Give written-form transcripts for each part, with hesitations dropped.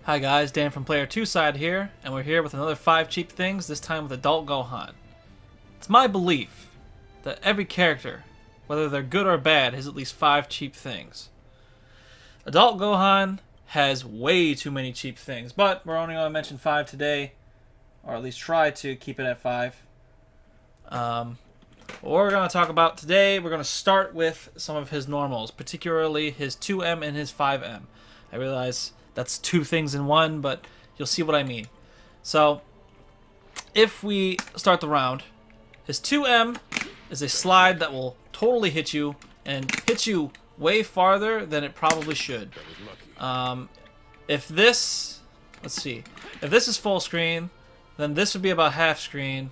Hi guys, Dan from Player 2 side here, and we're here with another 5 cheap things, this time with Adult Gohan. It's my belief that every character, whether they're good or bad, has at least 5 cheap things. Adult Gohan has way too many cheap things, but we're only going to mention 5 today, or at least try to keep it at 5. What we're going to talk about today, we're going to start with some of his normals, particularly his 2M and his 5M. I realize that's 2 things in one, but you'll see what I mean. So, if we start the round, his 2M is a slide that will totally hit you, and hit you way farther than it probably should. If this, let's see, if this is full screen, then this would be about half screen.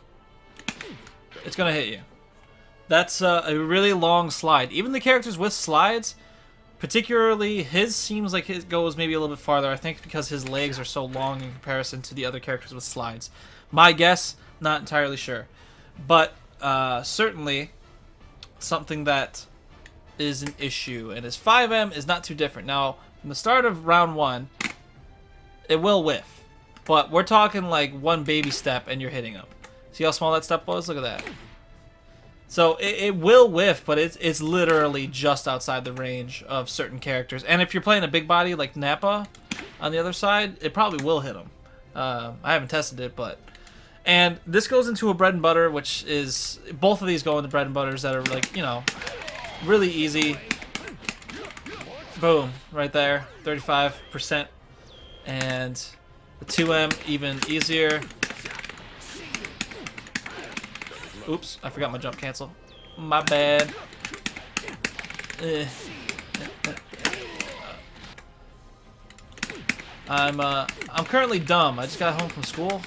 It's gonna hit you. That's a really long slide. Even the characters with slides, particularly his, seems like it goes maybe a little bit farther. I think because his legs are so long in comparison to the other characters with slides. My guess, not entirely sure. But certainly something that is an issue. And his 5M is not too different. Now, from the start of round 1, it will whiff. But we're talking like one baby step and you're hitting him. See how small that step was? Look at that. So it will whiff, but it's literally just outside the range of certain characters. And if you're playing a big body like Nappa on the other side, it probably will hit him. I haven't tested it, but... And this goes into a bread and butter, which is... Both of these go into bread and butters that are like, you know, really easy. Boom, right there, 35%. And the 2M, even easier. Oops, I forgot my jump cancel. My bad. I'm currently dumb. I just got home from school,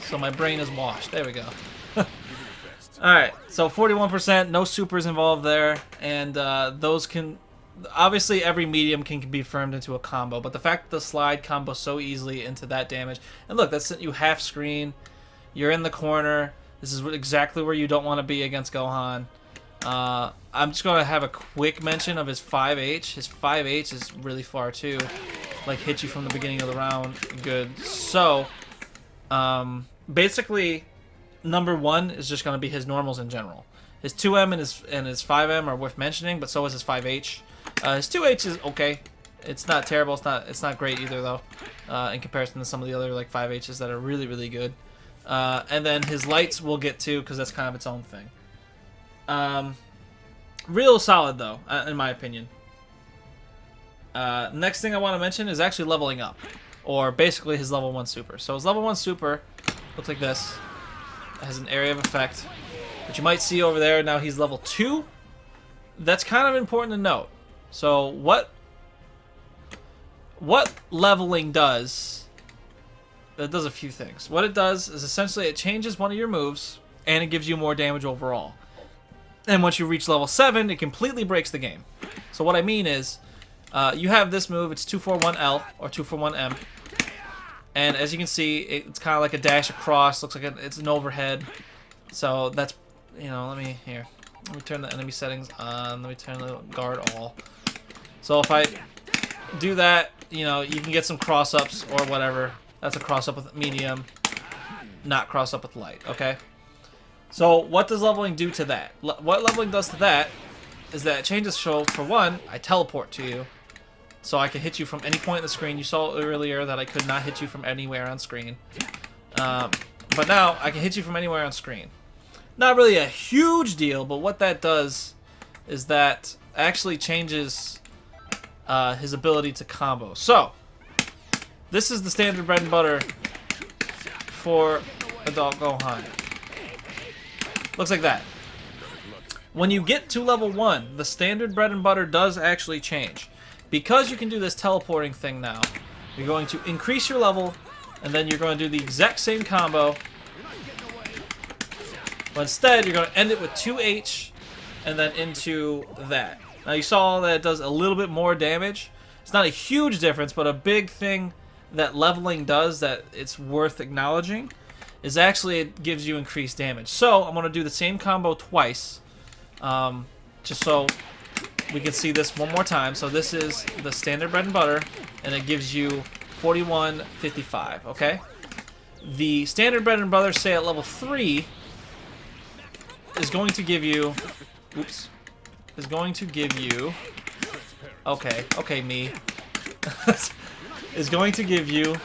so my brain is washed. There we go. Alright, so 41%, no supers involved there, and those can... Obviously, every medium can be firmed into a combo, but the fact that the slide combos so easily into that damage... And look, that sent you half screen. You're in the corner. This is exactly where you don't want to be against Gohan. I'm just going to have a quick mention of his 5H. His 5H is really far too. Like, hit you from the beginning of the round. Good. So, basically, number 1 is just going to be his normals in general. His 2M and his 5M are worth mentioning, but so is his 5H. His 2H is okay. It's not terrible. It's not great either, though, in comparison to some of the other like 5Hs that are really, really good. And then his lights we'll get to because that's kind of its own thing. Real solid though, in my opinion. Next thing I want to mention is actually leveling up, or basically his level 1 super. So his level 1 super looks like this. It has an area of effect, but you might see over there now he's level 2. That's kind of important to note. So what leveling does... It does a few things. What it does is essentially it changes one of your moves, and it gives you more damage overall. And once you reach level 7, it completely breaks the game. So what I mean is, you have this move, it's 241L, or 241M. And as you can see, it's kind of like a dash across, looks like it's an overhead. So that's, you know, let me turn the enemy settings on, let me turn the guard all. So if I do that, you know, you can get some cross-ups or whatever. That's a cross-up with medium, not cross-up with light, okay? So what does leveling do to that? What leveling does to that is that it changes, so for one, I teleport to you, so I can hit you from any point in the screen. You saw earlier that I could not hit you from anywhere on screen. But now, I can hit you from anywhere on screen. Not really a huge deal, but what that does is that actually changes his ability to combo. So, this is the standard bread and butter for Adult Gohan. Looks like that. When you get to level 1, the standard bread and butter does actually change. Because you can do this teleporting thing now, you're going to increase your level, and then you're going to do the exact same combo. But instead, you're going to end it with 2H, and then into that. Now you saw that it does a little bit more damage. It's not a huge difference, but a big thing that leveling does that it's worth acknowledging is actually it gives you increased damage. So I'm going to do the same combo twice, just so we can see this one more time. So this is the standard bread and butter, and it gives you 41.55. Okay. The standard bread and butter, say at level 3, is going to give you. Oops. Is going to give you. Okay, me. Is going to give you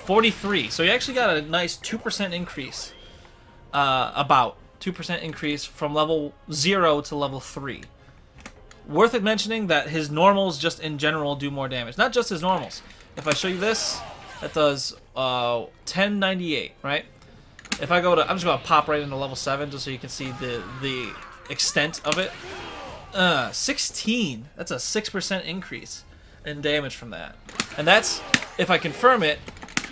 43. So you actually got a nice 2% increase. About 2% increase from level 0 to level 3. Worth it mentioning that his normals just in general do more damage. Not just his normals. If I show you this, that does 1098, right? If I go to, I'm just gonna pop right into level 7 just so you can see the extent of it. 16. That's a 6% increase in damage from that. And that's, if I confirm it,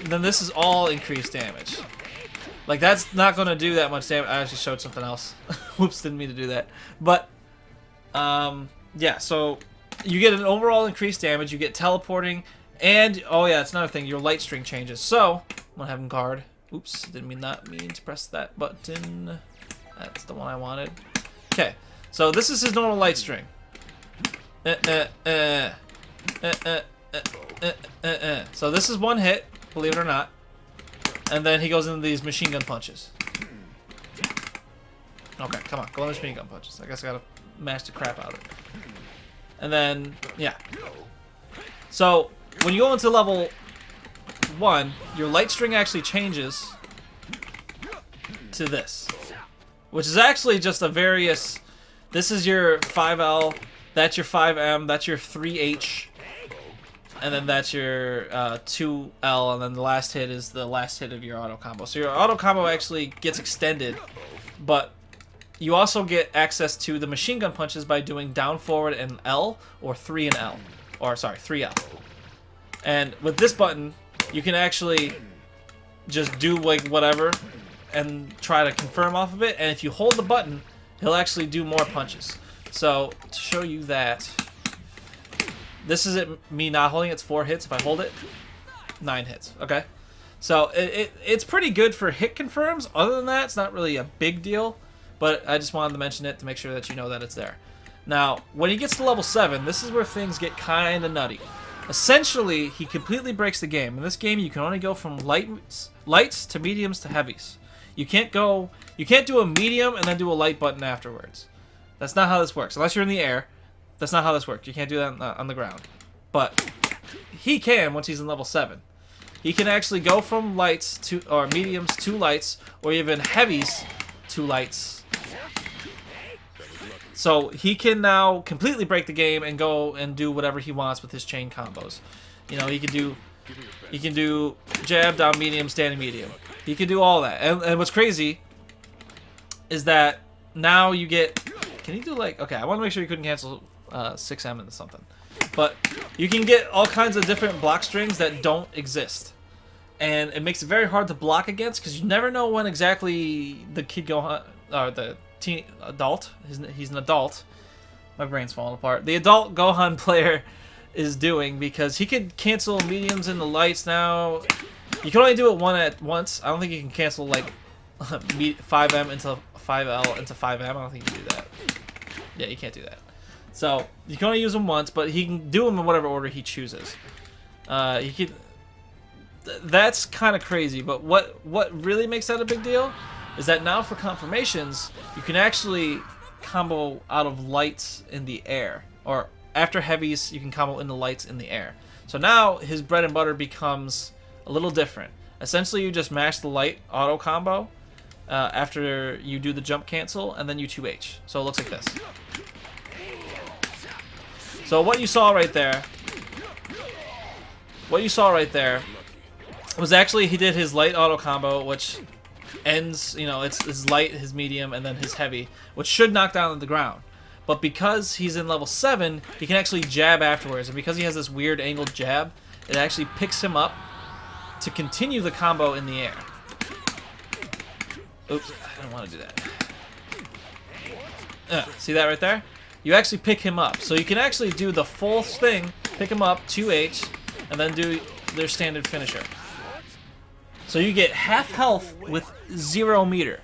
then this is all increased damage. Like, that's not gonna do that much damage. I actually showed something else. Whoops, didn't mean to do that. But yeah, so you get an overall increased damage, you get teleporting, and oh yeah, it's another thing, your light string changes. So I'm gonna have him guard. Oops, didn't mean to press that button. That's the one I wanted. Okay, so this is his normal light string. So this is one hit, believe it or not, and then he goes into these machine gun punches. Okay, come on, go into machine gun punches. I guess I gotta mash the crap out of it. And then, yeah. So, when you go into level 1, your light string actually changes to this. Which is actually just a various... This is your 5L, that's your 5M, that's your 3H, and then that's your 2L, and then the last hit is the last hit of your auto combo. So your auto combo actually gets extended, but you also get access to the machine gun punches by doing down, forward, and L, or 3 and L. Or, sorry, 3L. And with this button, you can actually just do, like, whatever and try to confirm off of it. And if you hold the button, he'll actually do more punches. So, to show you that, this is it, me not holding it. It's 4 hits. If I hold it, 9 hits. Okay? So, it's pretty good for hit confirms. Other than that, it's not really a big deal. But I just wanted to mention it to make sure that you know that it's there. Now, when he gets to level 7, this is where things get kind of nutty. Essentially, he completely breaks the game. In this game, you can only go from lights to mediums to heavies. You can't do a medium and then do a light button afterwards. That's not how this works. Unless you're in the air, that's not how this works. You can't do that on the ground. But he can once he's in level 7. He can actually go from lights to, or mediums to lights, or even heavies to lights. So he can now completely break the game and go and do whatever he wants with his chain combos. You know, he can do jab, down medium, standing medium. He can do all that. And what's crazy is that now you get... Can he do like... Okay, I want to make sure you couldn't cancel 6M into something. But you can get all kinds of different block strings that don't exist. And it makes it very hard to block against because you never know when exactly the kid Gohan... Or the adult, he's an adult, my brain's falling apart, the adult Gohan player is doing, because he can cancel mediums into lights now. You can only do it one at once. I don't think you can cancel like 5M into 5L into 5M. I don't think you can do that. Yeah, you can't do that. So you can only use them once, but he can do them in whatever order he chooses. He can. That's kind of crazy, but what really makes that a big deal is that now for confirmations, you can actually combo out of lights in the air. Or after heavies, you can combo into lights in the air. So now his bread and butter becomes a little different. Essentially, you just mash the light auto combo after you do the jump cancel, and then you 2H. So it looks like this. So what you saw right there was actually he did his light auto combo, which ends, you know, it's his light, his medium, and then his heavy, which should knock down to the ground. But because he's in level 7, he can actually jab afterwards, and because he has this weird angled jab, it actually picks him up to continue the combo in the air. Oops, I don't want to do that. See that right there? You actually pick him up. So you can actually do the full thing, pick him up, 2H, and then do their standard finisher. So you get half health with 0 meter.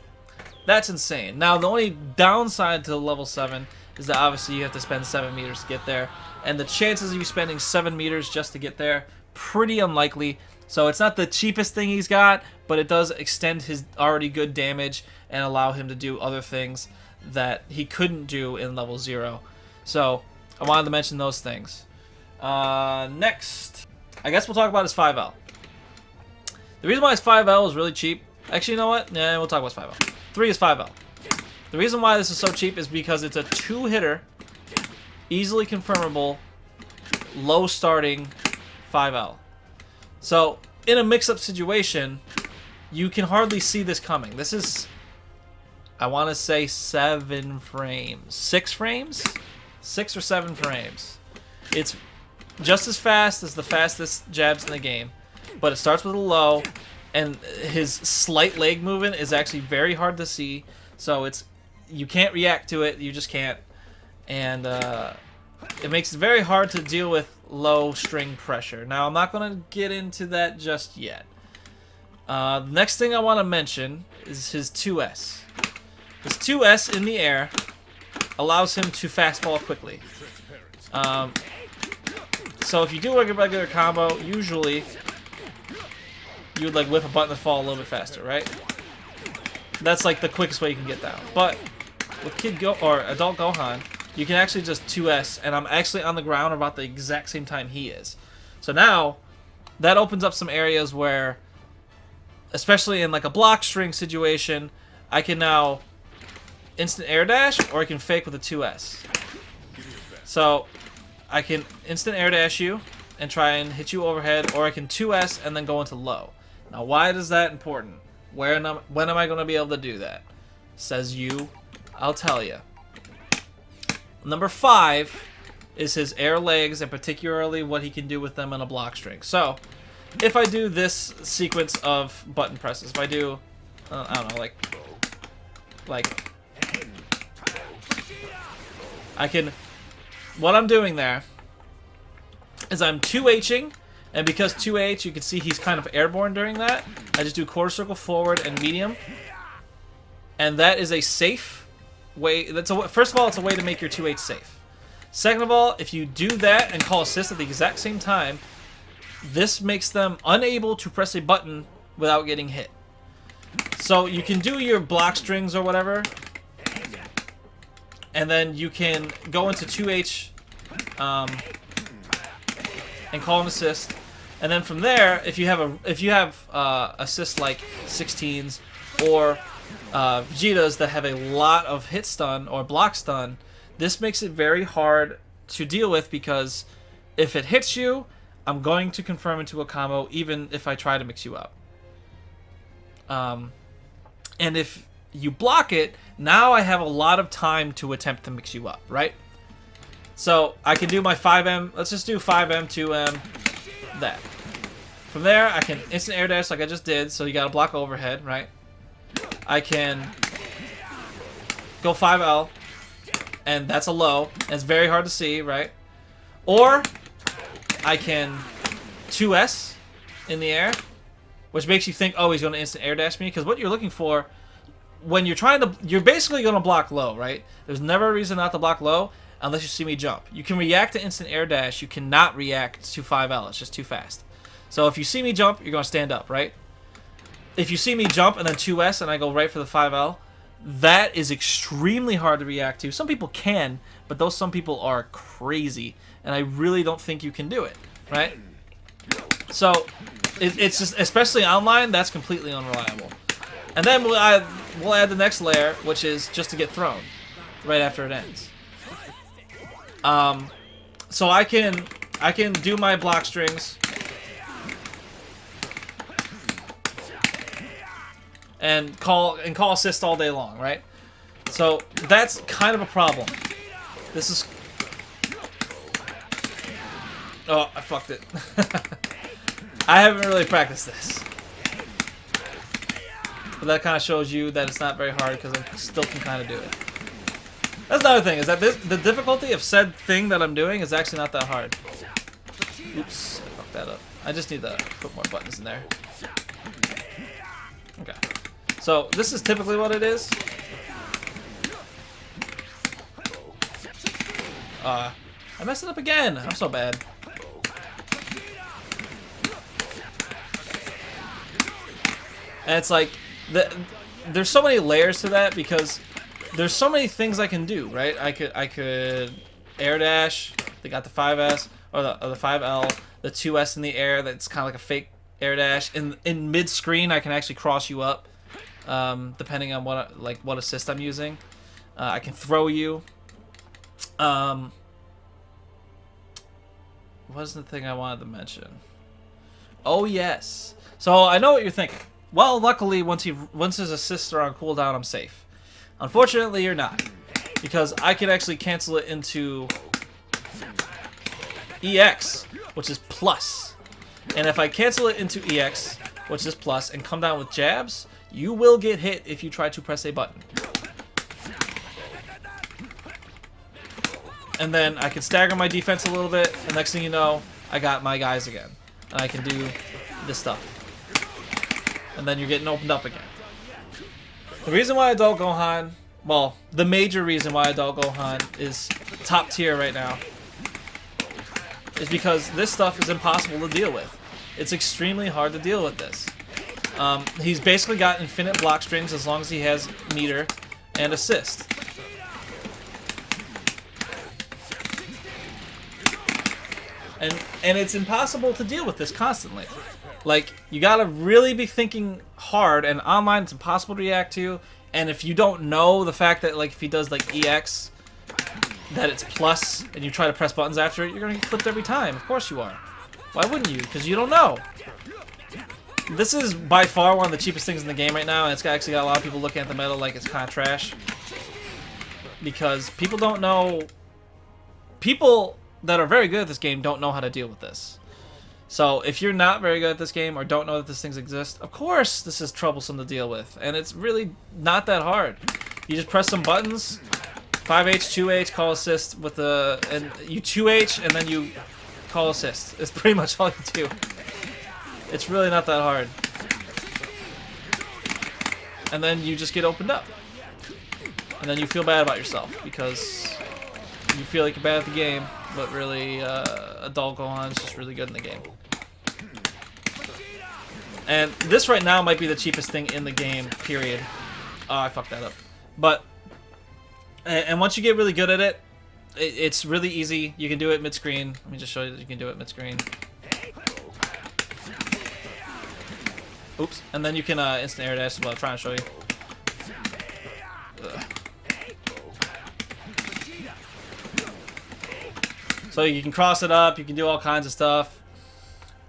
That's insane. Now, the only downside to level 7 is that obviously you have to spend 7 meters to get there. And the chances of you spending 7 meters just to get there pretty unlikely. So it's not the cheapest thing he's got, but it does extend his already good damage and allow him to do other things that he couldn't do in level 0. So I wanted to mention those things. Next, I guess we'll talk about his 5L. The reason why his 5L is really cheap, actually, you know what? Yeah, we'll talk about his 5L. 3 is 5L. The reason why this is so cheap is because it's a 2-hitter, easily confirmable, low starting 5L. So in a mix-up situation, you can hardly see this coming. This is, I want to say 7 frames. 6 frames? 6 or 7 frames. It's just as fast as the fastest jabs in the game, but it starts with a low, and his slight leg movement is actually very hard to see, so you can't react to it, you just can't, and it makes it very hard to deal with low string pressure. Now, I'm not going to get into that just yet. The next thing I want to mention is his 2S. His 2S in the air allows him to fastball quickly. So if you do a regular combo, usually you would like whip a button to fall a little bit faster, right? That's like the quickest way you can get down. But with Adult Gohan, you can actually just 2S, and I'm actually on the ground about the exact same time he is. So now, that opens up some areas where, especially in like a block string situation, I can now instant air dash, or I can fake with a 2S. So I can instant air dash you and try and hit you overhead, or I can 2S and then go into low. Now, why is that important? When am I going to be able to do that? Says you. I'll tell you. Number 5 is his air legs, and particularly what he can do with them in a block string. So, if I do this sequence of button presses, if I do, I don't know, like, I can, what I'm doing there is I'm 2H'ing, and because 2H, you can see he's kind of airborne during that. I just do quarter circle forward and medium, and that is a safe way. First of all, it's a way to make your 2H safe. Second of all, if you do that and call assist at the exact same time, this makes them unable to press a button without getting hit. So you can do your block strings or whatever, and then you can go into 2H and call an assist, and then from there, if you have assists like 16s or Vegetas that have a lot of hit stun or block stun, this makes it very hard to deal with, because if it hits you, I'm going to confirm into a combo even if I try to mix you up. And if you block it, now I have a lot of time to attempt to mix you up, right? So I can do my 5M, let's just do 5M, 2M, that. From there, I can instant air dash like I just did, so you gotta block overhead, right? I can go 5L, and that's a low, and it's very hard to see, right? Or I can 2S in the air, which makes you think, oh, he's going to instant air dash me, because what you're looking for, when you're trying to, you're basically going to block low, right? There's never a reason not to block low unless you see me jump. You can react to instant air dash, you cannot react to 5L, it's just too fast. So if you see me jump, you're going to stand up, right? If you see me jump and then 2S and I go right for the 5L, that is extremely hard to react to. Some people can, but those some people are crazy, and I really don't think you can do it, right? So it's just, especially online, that's completely unreliable. And then we'll add the next layer, which is just to get thrown right after it ends. So I can do my block strings and call assist all day long, right? So that's kind of a problem. This is, oh, I fucked it. I haven't really practiced this, but that kind of shows you that it's not very hard, because I still can kind of do it. That's another thing, is that the difficulty of said thing that I'm doing is actually not that hard. Oops, I fucked that up. I just need to put more buttons in there. Okay. So this is typically what it is. I messed it up again. I'm so bad. And it's like, there's so many layers to that because there's so many things I can do, right? I could air dash. They got the 5S or the 5L, the 2S in the air. That's kind of like a fake air dash. In mid screen, I can actually cross you up, depending on what assist I'm using. I can throw you. What was the thing I wanted to mention? Oh yes. So I know what you're thinking. Well, luckily, once his assists are on cooldown, I'm safe. Unfortunately, you're not, because I can actually cancel it into EX, which is plus. And if I cancel it into EX, which is plus, and come down with jabs, you will get hit if you try to press a button. And then I can stagger my defense a little bit, and next thing you know, I got my guys again. And I can do this stuff. And then you're getting opened up again. The reason why Adult Gohan, well, the major reason why Adult Gohan is top tier right now, is because this stuff is impossible to deal with. It's extremely hard to deal with this. He's basically got infinite block strings as long as he has meter and assist. And it's impossible to deal with this constantly. Like, you gotta really be thinking hard, and online it's impossible to react to. And if you don't know the fact that, like, if he does like EX, that it's plus, and you try to press buttons after it, you're gonna get clipped every time. Of course you are. Why wouldn't you? Because you don't know. This is by far one of the cheapest things in the game right now, and it's actually got a lot of people looking at the meta like it's kind of trash. Because people don't know... People that are very good at this game don't know how to deal with this. So if you're not very good at this game or don't know that these things exist, of course this is troublesome to deal with. And it's really not that hard. You just press some buttons, 5H, 2H, call assist with the... and you 2H and then you call assist. It's pretty much all you do. It's really not that hard. And then you just get opened up. And then you feel bad about yourself because you feel like you're bad at the game, but really Adult Gohan is just really good in the game. And this right now might be the cheapest thing in the game, period. Oh, I fucked that up. But, and once you get really good at it, it's really easy. You can do it mid-screen. Let me just show you that you can do it mid-screen. Oops. And then you can instant air dash as well. I'm trying to show you. Ugh. So you can cross it up. You can do all kinds of stuff.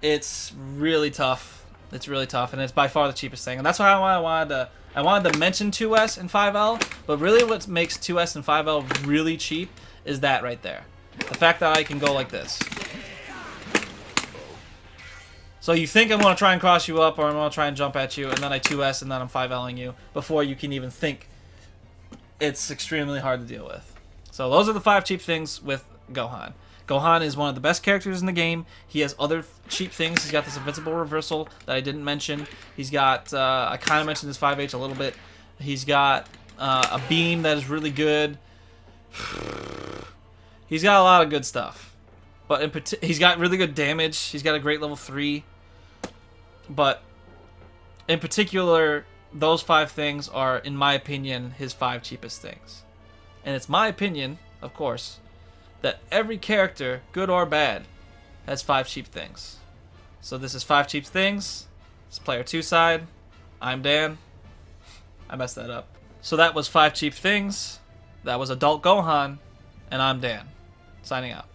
It's really tough. It's really tough, and it's by far the cheapest thing. And that's why I wanted to mention 2S and 5L. But really, what makes 2S and 5L really cheap is that right there. The fact that I can go like this. So you think I'm going to try and cross you up, or I'm going to try and jump at you, and then I 2S, and then I'm 5L'ing you before you can even think. It's extremely hard to deal with. So those are the 5 cheap things with Gohan. Gohan is one of the best characters in the game. He has other cheap things. He's got this invincible reversal that I didn't mention. He's got, I kind of mentioned his 5H a little bit. He's got a beam that is really good. He's got a lot of good stuff. But he's got really good damage. He's got a great level 3. But in particular, those 5 things are, in my opinion, his 5 cheapest things. And it's my opinion, of course, that every character, good or bad, has 5 cheap things. So this is 5 cheap things. It's player 2 side. I'm Dan. I messed that up. So that was 5 cheap things. That was Adult Gohan. And I'm Dan. Signing out.